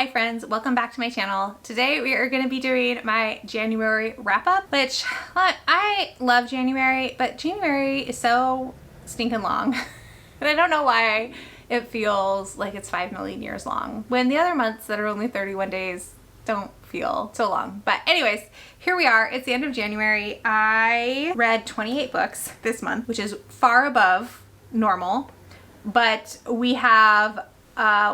Hi friends, welcome back to my channel. Today we are going to be doing my January wrap-up, which I love January, but January is so stinking long. And I don't know why it feels like it's 5 million years long when the other months that are only 31 days don't feel so long. But anyways, here we are. It's the end of January. I read 28 books this month, which is far above normal, but we have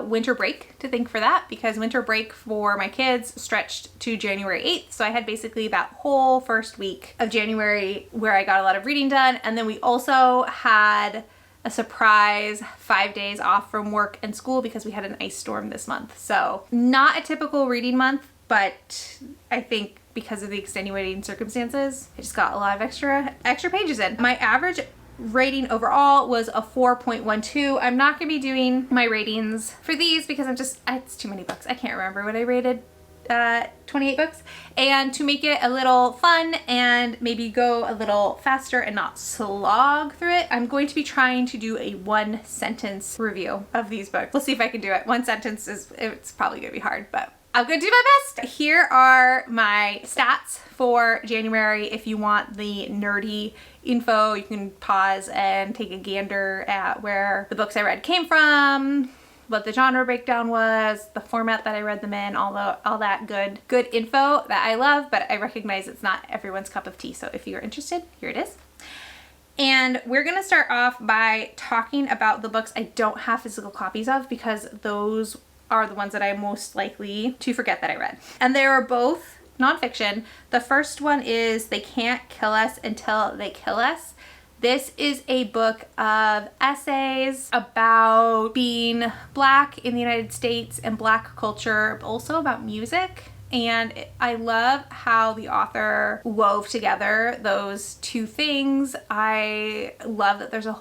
winter break to thank for that because winter break for my kids stretched to January 8th. So I had basically that whole first week of January where I got a lot of reading done. And then we also had a surprise 5 days off from work and school because we had an ice storm this month. So not a typical reading month, but I think because of the extenuating circumstances, I just got a lot of extra pages in. My average rating overall was a 4.12. I'm not going to be doing my ratings for these because it's too many books. I can't remember what I rated 28 books. And to make it a little fun and maybe go a little faster and not slog through it, I'm going to be trying to do a 1-sentence review of these books. We'll see if I can do it. 1 sentence it's probably going to be hard, but I'm gonna do my best. Here are my stats for January. If you want the nerdy info, you can pause and take a gander at where the books I read came from, what the genre breakdown was, the format that I read them in, all that good info that I love, but I recognize it's not everyone's cup of tea. So if you're interested, here it is. And we're gonna start off by talking about the books I don't have physical copies of because those are the ones that I'm most likely to forget that I read. And they are both nonfiction. The first one is They Can't Kill Us Until They Kill Us. This is a book of essays about being Black in the United States and Black culture, but also about music. And I love how the author wove together those two things. I love that there's a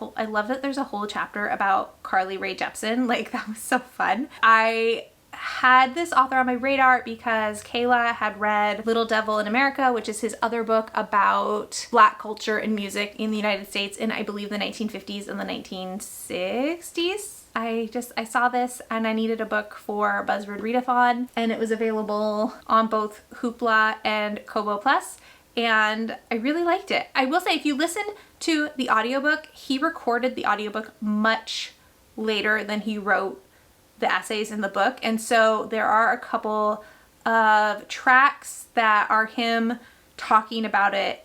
whole chapter about Carly Rae Jepsen. Like, that was so fun. I had this author on my radar because Kayla had read Little Devil in America, which is his other book about Black culture and music in the United States in, I believe, the 1950s and the 1960s. I saw this and I needed a book for Buzzword Readathon, and it was available on both Hoopla and Kobo Plus, and I really liked it. I will say, if you listen to the audiobook, he recorded the audiobook much later than he wrote the essays in the book, and so there are a couple of tracks that are him talking about a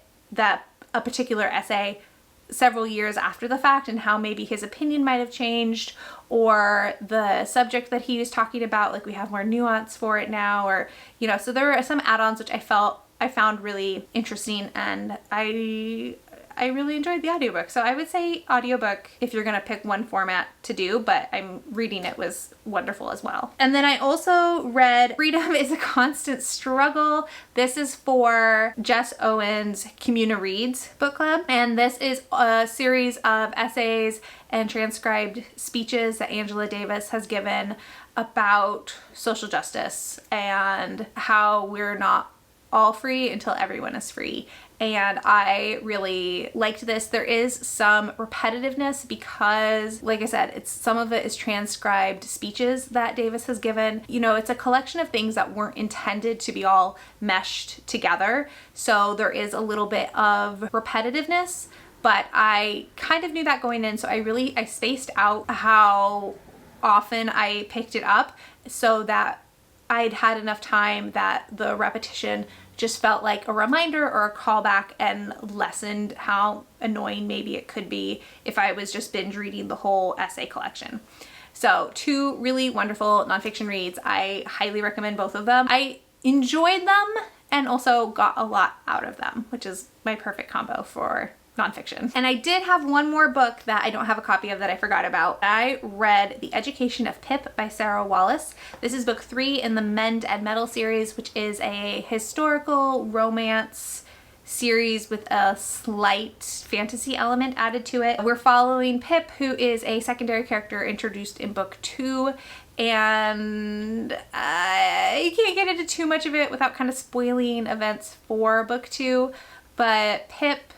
particular essay several years after the fact and how maybe his opinion might have changed, or the subject that he was talking about, like we have more nuance for it now, or, you know, so there were some add-ons which I found really interesting, and I really enjoyed the audiobook. So I would say audiobook if you're gonna pick one format to do, but I'm reading it was wonderful as well. And then I also read Freedom is a Constant Struggle. This is for Jess Owen's Emjaereads book club. And this is a series of essays and transcribed speeches that Angela Davis has given about social justice and how we're not all free until everyone is free. And I really liked this. There is some repetitiveness because, like I said, some of it is transcribed speeches that Davis has given. You know, it's a collection of things that weren't intended to be all meshed together. So there is a little bit of repetitiveness, but I kind of knew that going in. So I spaced out how often I picked it up so that I'd had enough time that the repetition just felt like a reminder or a callback and lessened how annoying maybe it could be if I was just binge reading the whole essay collection. So 2 really wonderful nonfiction reads. I highly recommend both of them. I enjoyed them and also got a lot out of them, which is my perfect combo for nonfiction. And I did have one more book that I don't have a copy of that I forgot about. I read The Education of Pip by Sarah Wallace. This is book 3 in the Mend and Metal series, which is a historical romance series with a slight fantasy element added to it. We're following Pip, who is a secondary character introduced in book 2, and you can't get into too much of it without kind of spoiling events for book 2, but Pip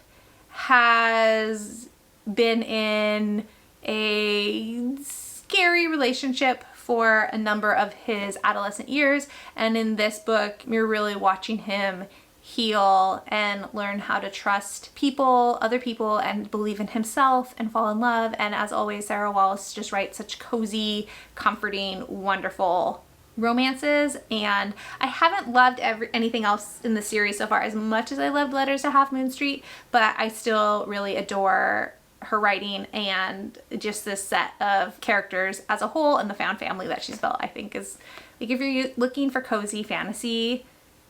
has been in a scary relationship for a number of his adolescent years, and in this book you're really watching him heal and learn how to trust people, other people, and believe in himself and fall in love. And as always, Sarah Wallace just writes such cozy, comforting, wonderful romances. And I haven't loved anything else in the series so far as much as I loved Letters to Half Moon Street, but I still really adore her writing and just this set of characters as a whole, and the found family that she's built, I think is, like, if you're looking for cozy fantasy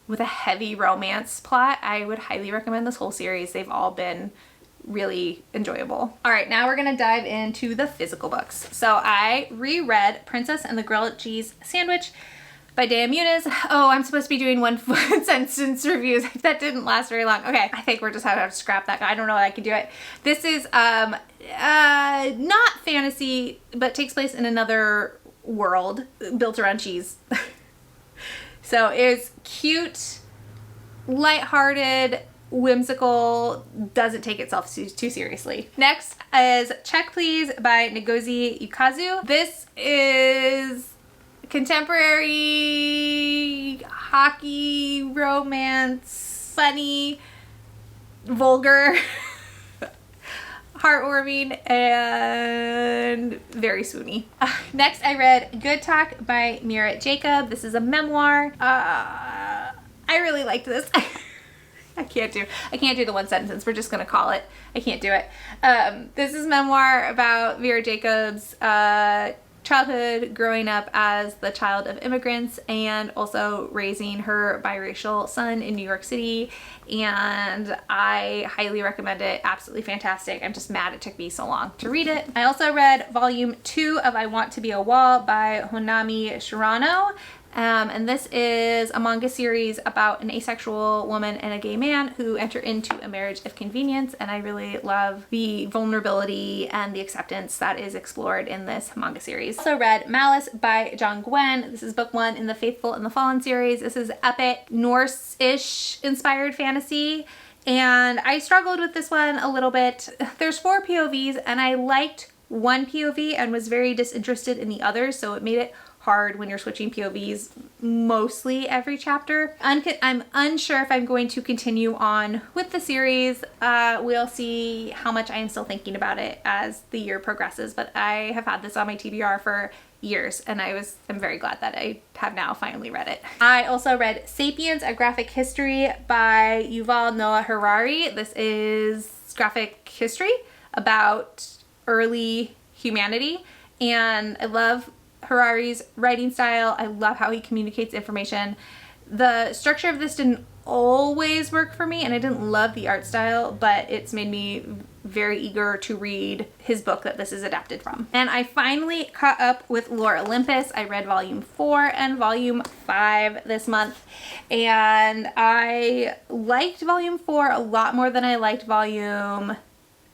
with a heavy romance plot, I would highly recommend this whole series. They've all been really enjoyable. All right, now we're gonna dive into the physical books. So I reread Princess and the Grilled Cheese Sandwich by Dea Muniz. Oh, I'm supposed to be doing one sentence reviews. That didn't last very long. Okay, I think we're just gonna have to scrap that. I don't know if I can do it. This is not fantasy, but takes place in another world built around cheese. So it's cute, lighthearted, whimsical, doesn't take itself too seriously. Next is Check Please by Ngozi Ukazu. This is contemporary hockey romance, funny, vulgar, heartwarming, and very swoony. Next I read Good Talk by Mira Jacob. This is a memoir. I really liked this. I can't do the one sentence. We're just gonna call it. I can't do it. This is a memoir about Vera Jacobs' childhood, growing up as the child of immigrants, and also raising her biracial son in New York City. And I highly recommend it. Absolutely fantastic. I'm just mad it took me so long to read it. I also read volume 2 of I Want to Be a Wall by Honami Shirano. And this is a manga series about an asexual woman and a gay man who enter into a marriage of convenience, and I really love the vulnerability and the acceptance that is explored in this manga series. Also read Malice by John Gwen. This is book 1 in the Faithful and the Fallen series. This is epic Norse-ish inspired fantasy, and I struggled with this one a little bit. There's 4 POVs, and I liked one POV and was very disinterested in the others, so it made it hard when you're switching POVs mostly every chapter. I'm unsure if I'm going to continue on with the series. We'll see how much I am still thinking about it as the year progresses, but I have had this on my TBR for years, and I'm very glad that I have now finally read it. I also read Sapiens, A Graphic History by Yuval Noah Harari. This is graphic history about early humanity, and I love Harari's writing style. I love how he communicates information. The structure of this didn't always work for me, and I didn't love the art style, but it's made me very eager to read his book that this is adapted from. And I finally caught up with Lura Olympus. I read volume 4 and volume 5 this month, and I liked volume 4 a lot more than I liked volume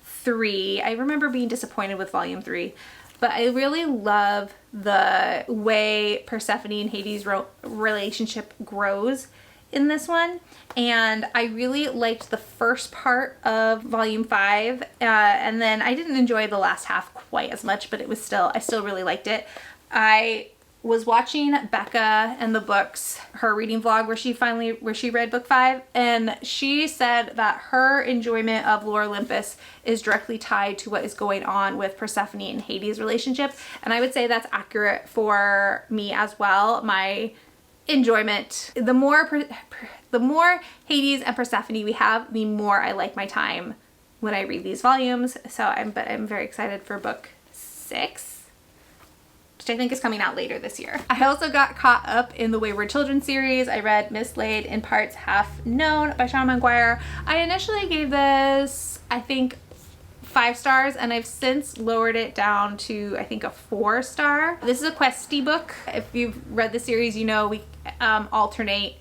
3. I remember being disappointed with volume 3. But I really love the way Persephone and Hades' relationship grows in this one. And I really liked the first part of volume 5. And then I didn't enjoy the last half quite as much, but I still really liked it. I was watching Becca and the Books, her reading vlog where she read book 5, and she said that her enjoyment of Lura Olympus is directly tied to what is going on with Persephone and Hades' relationship, and I would say that's accurate for me as well. My enjoyment, the more Hades and Persephone we have, the more I like my time when I read these volumes. So I'm very excited for book 6. Which I think is coming out later this year. I also got caught up in the Wayward Children series. I read Mislaid in Parts Half Known by Sean McGuire. I initially gave this, I think, 5 stars, and I've since lowered it down to, I think, a 4-star. This is a questy book. If you've read the series, you know we alternate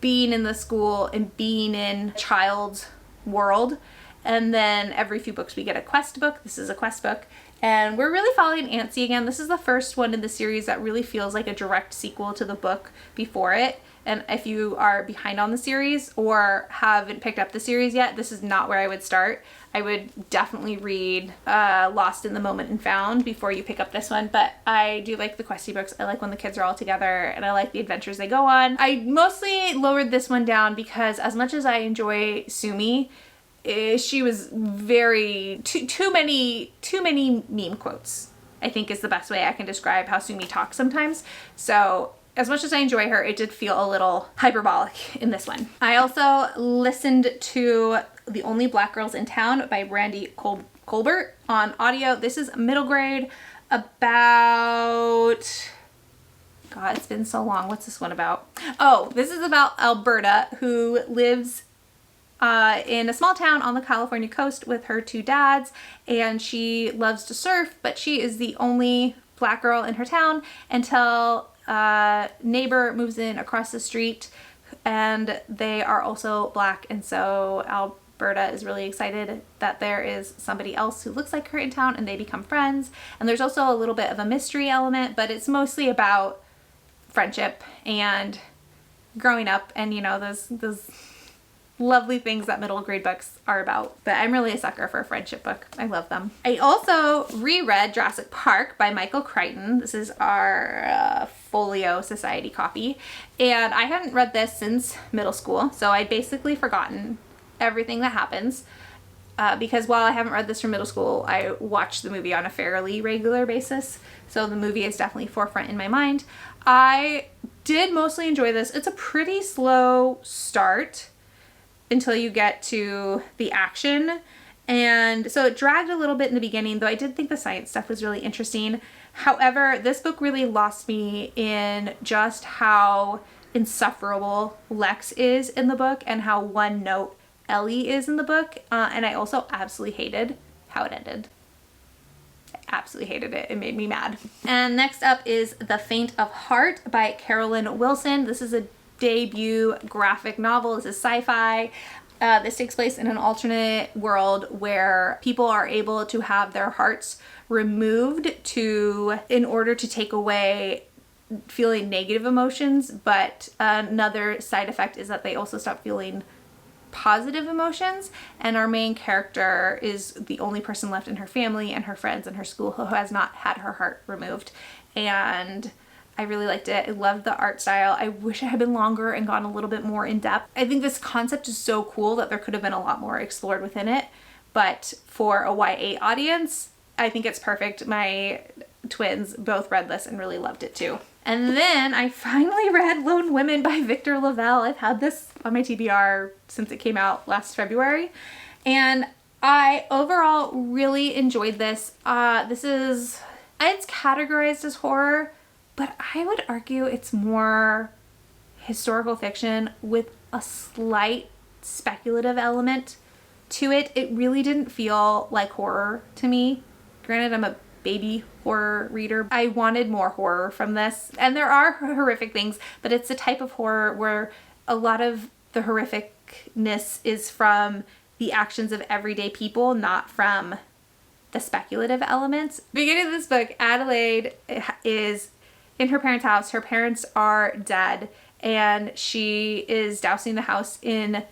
being in the school and being in a child's world. And then every few books we get a quest book. This is a quest book. And we're really following Antsy again. This is the first one in the series that really feels like a direct sequel to the book before it. And if you are behind on the series or haven't picked up the series yet, this is not where I would start. I would definitely read Lost in the Moment and Found before you pick up this one. But I do like the questy books. I like when the kids are all together, and I like the adventures they go on. I mostly lowered this one down because as much as I enjoy Sumi, she was very too many meme quotes, I think is the best way I can describe how Sumi talks sometimes. So as much as I enjoy her, it did feel a little hyperbolic in this one. I also listened to The Only Black Girls in Town by Brandy Colbert on audio. This is middle grade about... God, it's been so long. What's this one about? Oh, this is about Alberta, who lives in a small town on the California coast with her two dads, and she loves to surf, but she is the only black girl in her town until neighbor moves in across the street, and they are also black, and so Alberta is really excited that there is somebody else who looks like her in town, and they become friends. And there's also a little bit of a mystery element, but it's mostly about friendship and growing up, and you know, those lovely things that middle grade books are about. But I'm really a sucker for a friendship book. I love them. I also reread Jurassic Park by Michael Crichton. This is our Folio Society copy, and I hadn't read this since middle school, so I'd basically forgotten everything that happens because while I haven't read this from middle school, I watched the movie on a fairly regular basis, so the movie is definitely forefront in my mind. I did mostly enjoy this. It's a pretty slow start until you get to the action. And so it dragged a little bit in the beginning, though I did think the science stuff was really interesting. However, this book really lost me in just how insufferable Lex is in the book and how one note Ellie is in the book. And I also absolutely hated how it ended. I absolutely hated it. It made me mad. And next up is The Faint of Heart by Carolyn Wilson. This is a debut graphic novel. This is sci-fi. This takes place in an alternate world where people are able to have their hearts removed in order to take away feeling negative emotions, but another side effect is that they also stop feeling positive emotions, and our main character is the only person left in her family and her friends and her school who has not had her heart removed. And I really liked it. I loved the art style. I wish it had been longer and gone a little bit more in depth. I think this concept is so cool that there could have been a lot more explored within it, but for a YA audience, I think it's perfect. My twins both read this and really loved it too. And then I finally read Lone Women by Victor Lavelle. I've had this on my TBR since it came out last February, and I overall really enjoyed this. It's categorized as horror, but I would argue it's more historical fiction with a slight speculative element to it. It really didn't feel like horror to me. Granted, I'm a baby horror reader. I wanted more horror from this, and there are horrific things, but it's a type of horror where a lot of the horrificness is from the actions of everyday people, not from the speculative elements. Beginning of this book, Adelaide is in her parents' house. Her parents are dead, and she is dousing the house in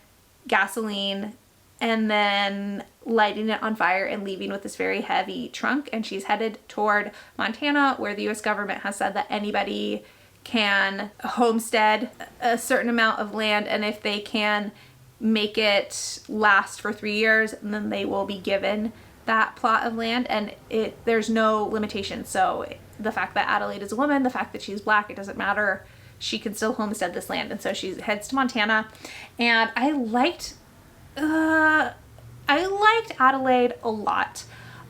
gasoline and then lighting it on fire and leaving with this very heavy trunk. And she's headed toward Montana, where the US government has said that anybody can homestead a certain amount of land, and if they can make it last for 3 years, then they will be given that plot of land, and there's no limitation. So the fact that Adelaide is a woman, the fact that she's black, it doesn't matter. She can still homestead this land. And so she heads to Montana, and I liked Adelaide a lot.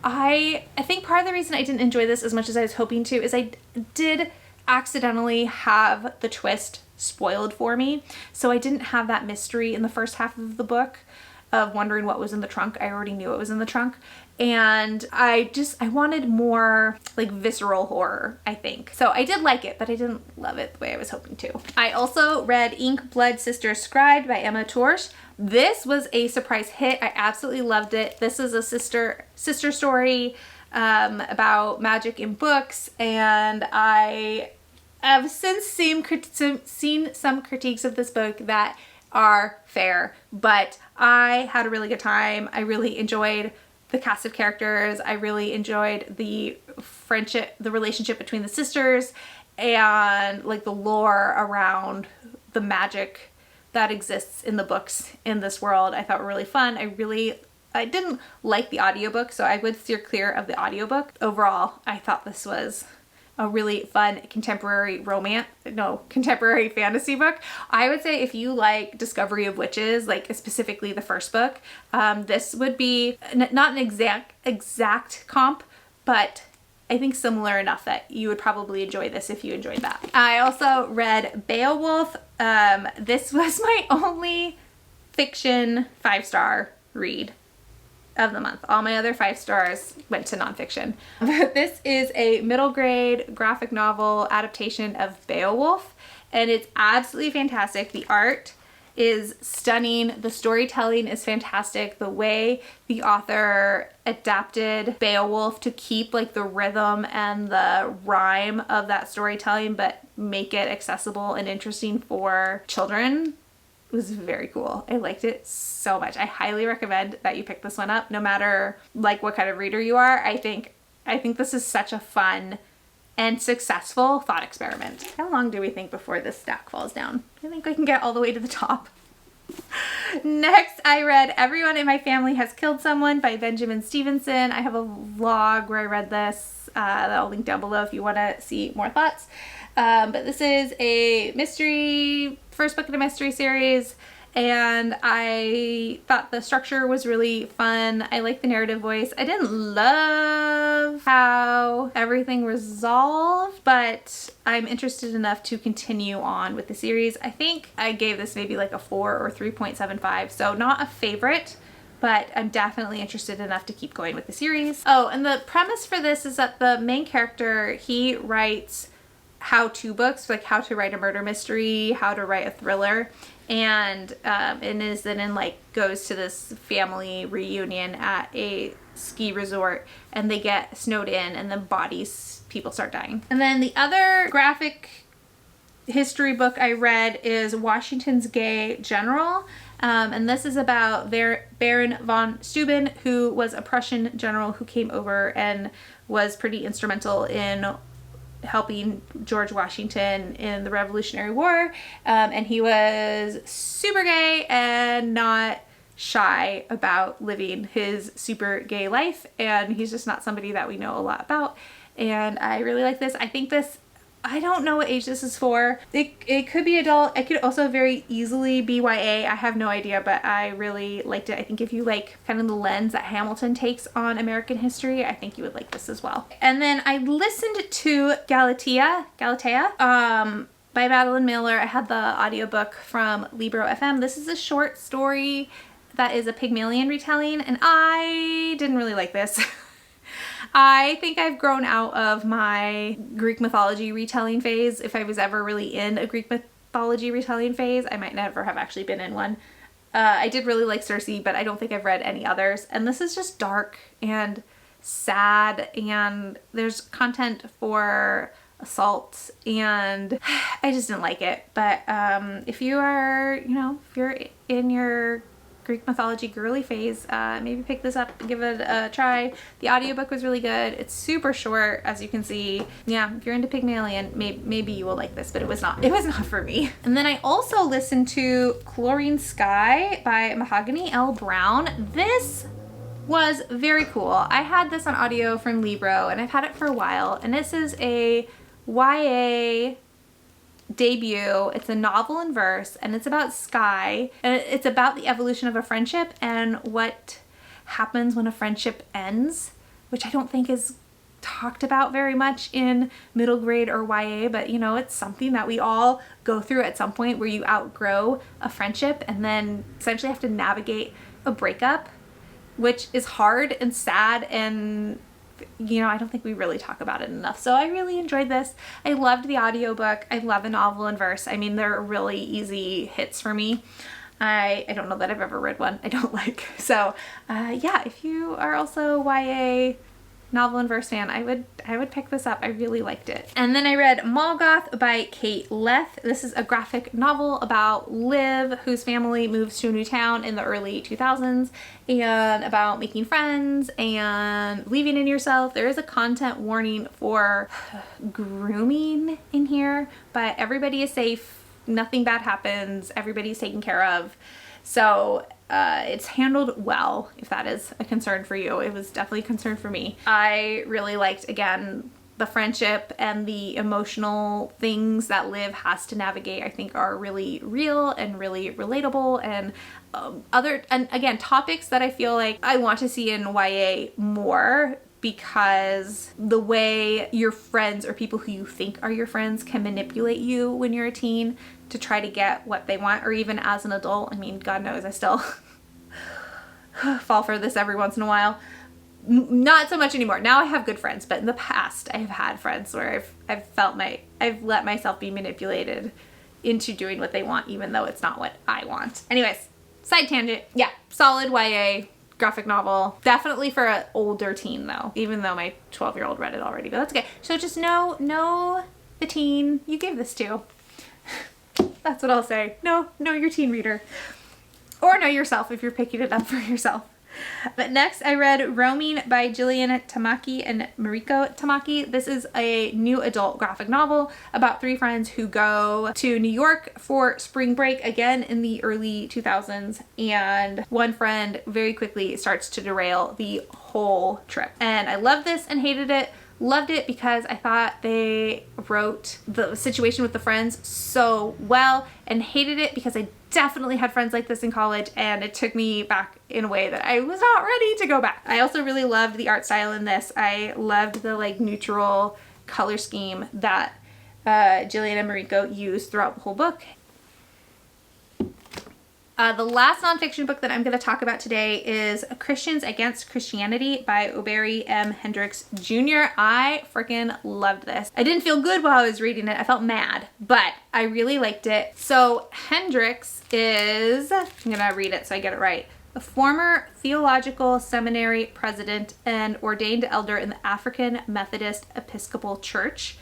I think part of the reason I didn't enjoy this as much as I was hoping to is I did accidentally have the twist spoiled for me. So I didn't have that mystery in the first half of the book of wondering what was in the trunk. I already knew it was in the trunk. And I wanted more like visceral horror, I think. So I did like it, but I didn't love it the way I was hoping to. I also read Inkblood Sister Scribed by Emma Torsch. This was a surprise hit. I absolutely loved it. This is a sister story about magic in books, and I have since seen some critiques of this book that are fair, but I had a really good time. I really enjoyed the cast of characters. I really enjoyed the friendship, the relationship between the sisters, and like the lore around the magic that exists in the books in this world. I thought were really fun. I didn't like the audiobook, so I would steer clear of the audiobook. Overall, I thought this was a really fun contemporary fantasy book. I would say if you like Discovery of Witches, like specifically the first book, this would be not an exact comp, but I think similar enough that you would probably enjoy this if you enjoyed that. I also read Beowulf. This was my only fiction 5-star read of the month. All my other 5 stars went to nonfiction. This is a middle grade graphic novel adaptation of Beowulf, and it's absolutely fantastic. The art is stunning. The storytelling is fantastic. The way the author adapted Beowulf to keep like the rhythm and the rhyme of that storytelling, but make it accessible and interesting for children was very cool. I liked it so much. I highly recommend that you pick this one up, no matter like what kind of reader you are. I think this is such a fun and successful thought experiment. How long do we think before this stack falls down? I think we can get all the way to the top. Next, I read Everyone in My Family Has Killed Someone by Benjamin Stevenson. I have a vlog where I read this that I'll link down below if you want to see more thoughts. But this is a mystery, first book in a mystery series, and I thought the structure was really fun. I like the narrative voice. I didn't love how everything resolved, but I'm interested enough to continue on with the series. I think I gave this maybe like a 4 or 3.75, so not a favorite, but I'm definitely interested enough to keep going with the series. Oh, and the premise for this is that the main character, he writes how-to books, like how to write a murder mystery, how to write a thriller, and is then in like goes to this family reunion at a ski resort, and they get snowed in, and then people start dying. And then the other graphic history book I read is Washington's Gay General, and this is about Baron von Steuben, who was a Prussian general who came over and was pretty instrumental in helping George Washington in the Revolutionary War, and he was super gay and not shy about living his super gay life, and he's just not somebody that we know a lot about, and I really like this. I don't know what age this is for. It could be adult. It could also very easily be YA. I have no idea, but I really liked it. I think if you like kind of the lens that Hamilton takes on American history, I think you would like this as well. And then I listened to Galatea by Madeline Miller. I had the audiobook from Libro FM. This is a short story that is a Pygmalion retelling, and I didn't really like this. I think I've grown out of my Greek mythology retelling phase. If I was ever really in a Greek mythology retelling phase, I might never have actually been in one. I did really like Circe, but I don't think I've read any others. And this is just dark and sad, and there's content for assault, and I just didn't like it. But if you are, if you're in your Greek mythology girly phase, maybe pick this up and give it a try. The audiobook was really good. It's super short, as you can see. Yeah, if you're into Pygmalion, maybe you will like this, but it was not for me. And then I also listened to Chlorine Sky by Mahogany L. Brown. This was very cool. I had this on audio from Libro, and I've had it for a while, and this is a YA debut. It's a novel in verse, and it's about Sky, and it's about the evolution of a friendship and what happens when a friendship ends, which I don't think is talked about very much in middle grade or YA, but it's something that we all go through at some point, where you outgrow a friendship and then essentially have to navigate a breakup, which is hard and sad, and I don't think we really talk about it enough. So I really enjoyed this. I loved the audiobook. I love a novel in verse. I mean, they're really easy hits for me. I don't know that I've ever read one I don't like. So yeah, if you are also YA novel and verse fan, I would pick this up. I really liked it. And then I read Goth by Kate Leth. This is a graphic novel about Liv, whose family moves to a new town in the early 2000s, and about making friends and believing in yourself. There is a content warning for grooming in here, but everybody is safe. Nothing bad happens. Everybody's taken care of. So it's handled well, if that is a concern for you. It was definitely a concern for me. I really liked, again, the friendship and the emotional things that Liv has to navigate, I think are really real and really relatable, and and again, topics that I feel like I want to see in YA more, because the way your friends or people who you think are your friends can manipulate you when you're a teen to try to get what they want, or even as an adult. I mean, God knows I still fall for this every once in a while. Not so much anymore. Now I have good friends, but in the past I have had friends where I've let myself be manipulated into doing what they want, even though it's not what I want. Anyways, side tangent. Yeah, solid YA graphic novel. Definitely for an older teen though, even though my 12-year-old read it already, but that's okay. So just know the teen you gave this to. That's what I'll say. Know your teen reader. Or know yourself if you're picking it up for yourself. But next I read Roaming by Jillian Tamaki and Mariko Tamaki. This is a new adult graphic novel about 3 friends who go to New York for spring break, again in the early 2000s, and one friend very quickly starts to derail the whole trip. And I loved this and hated it. Loved it because I thought they wrote the situation with the friends so well, and hated it because I definitely had friends like this in college, and it took me back in a way that I was not ready to go back. I also really loved the art style in this. I loved the like neutral color scheme that Jillian and Mariko used throughout the whole book. The last nonfiction book that I'm going to talk about today is Christians Against Christianity by Obery M. Hendricks Jr. I freaking loved this. I didn't feel good while I was reading it. I felt mad, but I really liked it. So Hendricks is, I'm going to read it so I get it right, a former theological seminary president and ordained elder in the African Methodist Episcopal Church.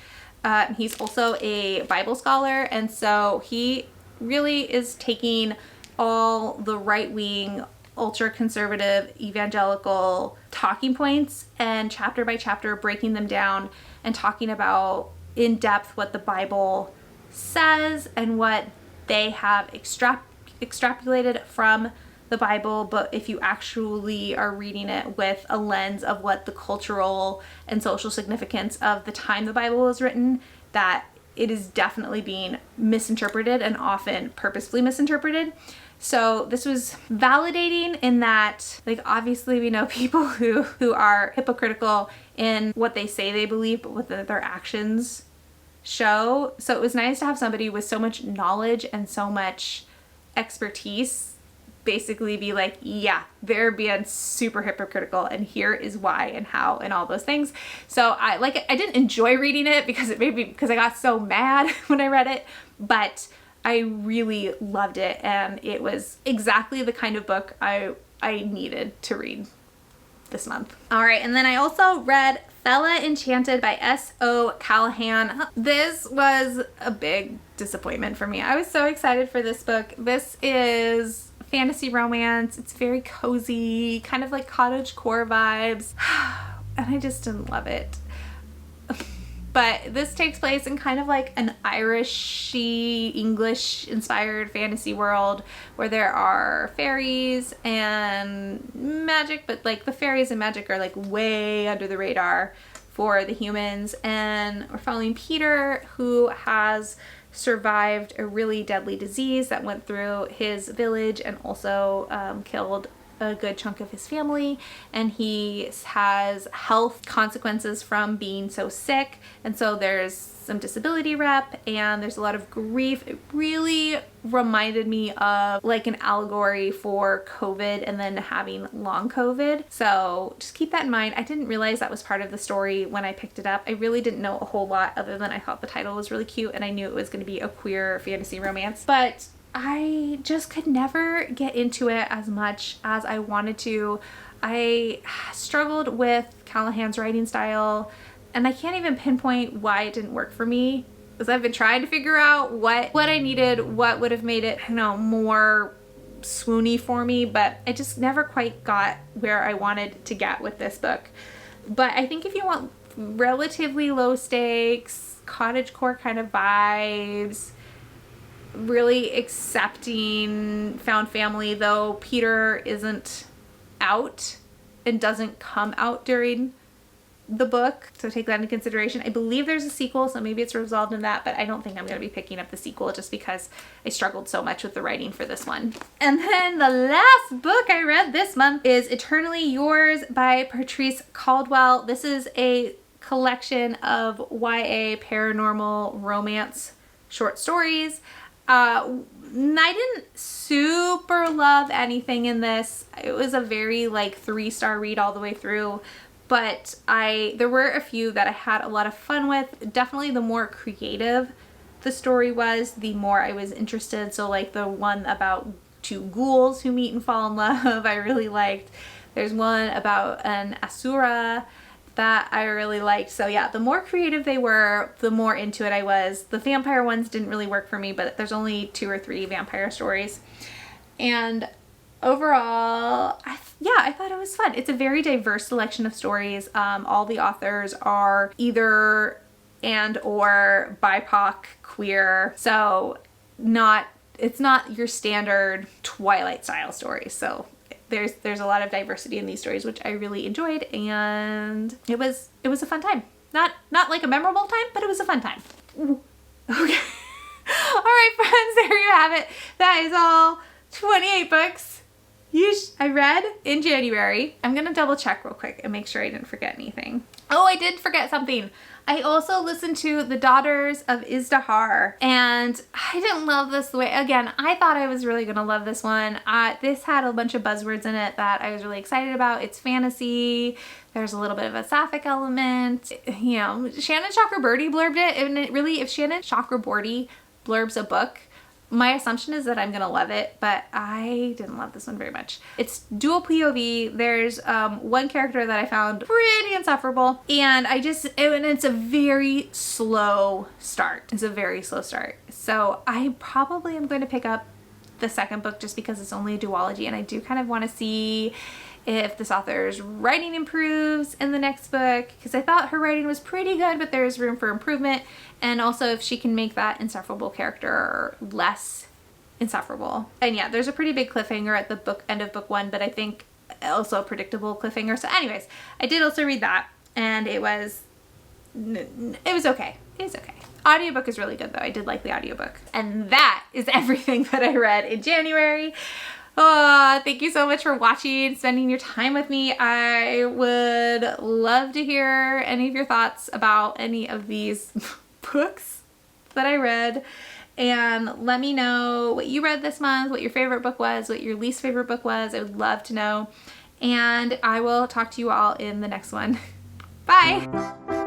He's also a Bible scholar, and so he really is taking all the right-wing, ultra-conservative, evangelical talking points and chapter by chapter breaking them down and talking about in depth what the Bible says and what they have extrapolated from the Bible, but if you actually are reading it with a lens of what the cultural and social significance of the time the Bible was written, that it is definitely being misinterpreted and often purposefully misinterpreted. So this was validating in that, like, obviously we know people who are hypocritical in what they say they believe, but what their actions show. So it was nice to have somebody with so much knowledge and so much expertise basically be like, yeah, they're being super hypocritical and here is why and how and all those things. So I didn't enjoy reading it because I got so mad when I read it, but I really loved it, and it was exactly the kind of book I needed to read this month. All right, and then I also read Fella Enchanted by S.O. Callahan. This was a big disappointment for me. I was so excited for this book. This is fantasy romance. It's very cozy, kind of like cottagecore vibes, and I just didn't love it. But this takes place in kind of like an Irish-y, English-inspired fantasy world where there are fairies and magic, but like the fairies and magic are like way under the radar for the humans. And we're following Peter, who has survived a really deadly disease that went through his village and also killed a good chunk of his family, and he has health consequences from being so sick, and so there's some disability rep and there's a lot of grief. It really reminded me of like an allegory for COVID and then having long COVID, so just keep that in mind. I didn't realize that was part of the story when I picked it up. I really didn't know a whole lot other than I thought the title was really cute and I knew it was going to be a queer fantasy romance, but I just could never get into it as much as I wanted to. I struggled with Callahan's writing style, and I can't even pinpoint why it didn't work for me, because I've been trying to figure out what I needed, what would have made it, you know, more swoony for me, but I just never quite got where I wanted to get with this book. But I think if you want relatively low stakes, cottagecore kind of vibes, really accepting found family, though Peter isn't out and doesn't come out during the book, so take that into consideration. I believe there's a sequel, so maybe it's resolved in that, but I don't think I'm going to be picking up the sequel just because I struggled so much with the writing for this one. And then the last book I read this month is Eternally Yours by Patrice Caldwell. This is a collection of YA paranormal romance short stories. I didn't super love anything in this. It was a very like 3-star read all the way through, but there were a few that I had a lot of fun with. Definitely the more creative the story was, the more I was interested. So like the one about 2 ghouls who meet and fall in love, I really liked. There's one about an asura that I really liked. So yeah, the more creative they were, the more into it I was. The vampire ones didn't really work for me, but there's only 2 or 3 vampire stories. And overall, I thought it was fun. It's a very diverse selection of stories. All the authors are either and or BIPOC, queer, so it's not your standard Twilight style story. So there's a lot of diversity in these stories, which I really enjoyed, and it was a fun time. Not like a memorable time, but it was a fun time. Ooh. Okay. All right, friends, there you have it. That is all 28 books I read in January. I'm gonna double check real quick and make sure I didn't forget anything. Oh, I did forget something. I also listened to The Daughters of Istahar, and I didn't love this the way, again, I thought I was really gonna love this one. This had a bunch of buzzwords in it that I was really excited about. It's fantasy. There's a little bit of a sapphic element. You know, Shannon Chakraborty blurbed it, and it really, if Shannon Chakraborty blurbs a book, my assumption is that I'm gonna love it, but I didn't love this one very much. It's dual POV. There's one character that I found pretty insufferable, and it's a very slow start. It's a very slow start. So I probably am going to pick up the second book just because it's only a duology, and I do kind of want to see if this author's writing improves in the next book, because I thought her writing was pretty good, but there's room for improvement. And also if she can make that insufferable character less insufferable. And yeah, there's a pretty big cliffhanger at the end of book 1, but I think also a predictable cliffhanger. So anyways, I did also read that, and it was okay. It was okay. Audiobook is really good though. I did like the audiobook. And that is everything that I read in January. Oh, thank you so much for watching, spending your time with me. I would love to hear any of your thoughts about any of these books that I read, and let me know what you read this month, what your favorite book was, what your least favorite book was. I would love to know, and I will talk to you all in the next one. Bye!